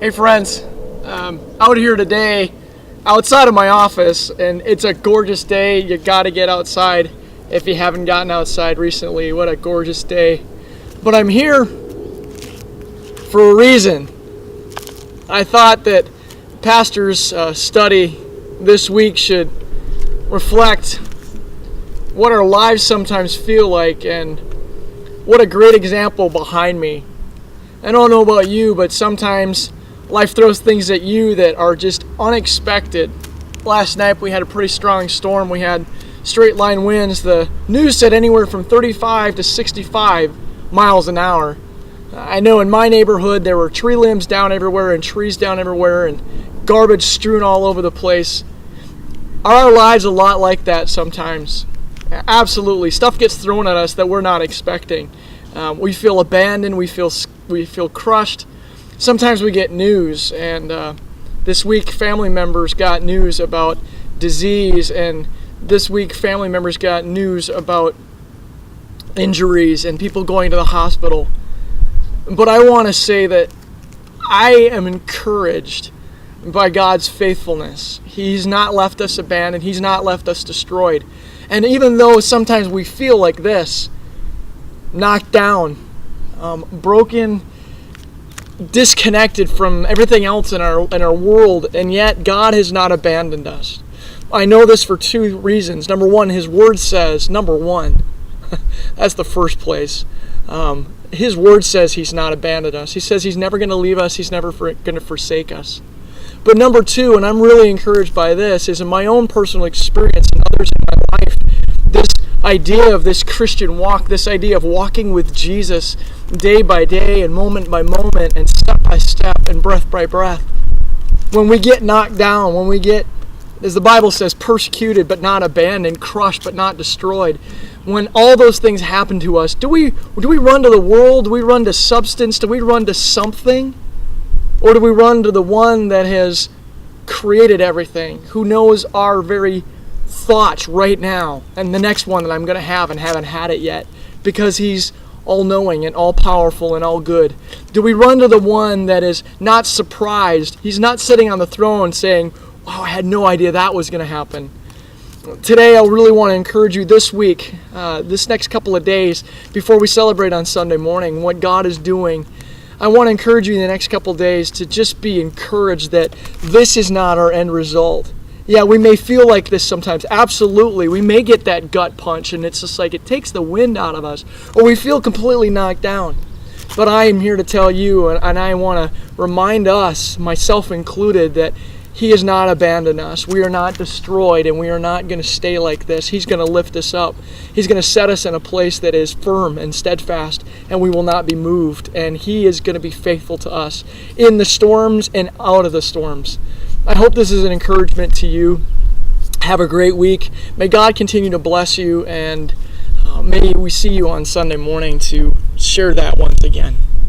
Hey friends, out here today outside of my office, and it's a gorgeous day. You gotta get outside if you haven't gotten outside recently. What a gorgeous day. But I'm here for a reason. I thought that pastor's study this week should reflect what our lives sometimes feel like, and what a great example behind me. I don't know about you, but sometimes life throws things at you that are just unexpected. Last night we had a pretty strong storm. We had straight line winds. The news said anywhere from 35 to 65 miles an hour. I know in my neighborhood there were tree limbs down everywhere and trees down everywhere and garbage strewn all over the place. Are our lives a lot like that sometimes? Absolutely. Stuff gets thrown at us that we're not expecting. We feel abandoned. We feel crushed. Sometimes we get news, and this week family members got news about disease, and this week family members got news about injuries and people going to the hospital. But I want to say that I am encouraged by God's faithfulness. He's not left us abandoned. He's not left us destroyed. And even though sometimes we feel like this, knocked down, broken, disconnected from everything else in our world, and yet God has not abandoned us. I know this for two reasons. Number one, His Word says, that's the first place. His Word says He's not abandoned us. He says He's never going to leave us. He's never going to forsake us. But number two, and I'm really encouraged by this, is in my own personal experience and others in my life, this idea of this Christian walk, this idea of walking with Jesus day by day and moment by moment and step by step and breath by breath. When we get knocked down, when we get, as the Bible says, persecuted but not abandoned, crushed but not destroyed, when all those things happen to us, do we run to the world? Do we run to substance? Do we run to something? Or do we run to the one that has created everything, who knows our very thoughts right now and the next one that I'm going to have and haven't had it yet, because He's all-knowing and all-powerful and all-good? Do we run to the one that is not surprised? He's not sitting on the throne saying, wow, I had no idea that was going to happen. Today I really want to encourage you this week, this next couple of days, before we celebrate on Sunday morning, what God is doing. I want to encourage you in the next couple of days to just be encouraged that this is not our end result. Yeah, we may feel like this sometimes. Absolutely. We may get that gut punch, and it's just like it takes the wind out of us, or we feel completely knocked down. But I am here to tell you, and I want to remind us, myself included, that He has not abandoned us. We are not destroyed, and we are not going to stay like this. He's going to lift us up. He's going to set us in a place that is firm and steadfast, and we will not be moved. And He is going to be faithful to us in the storms and out of the storms. I hope this is an encouragement to you. Have a great week. May God continue to bless you, and may we see you on Sunday morning to share that once again.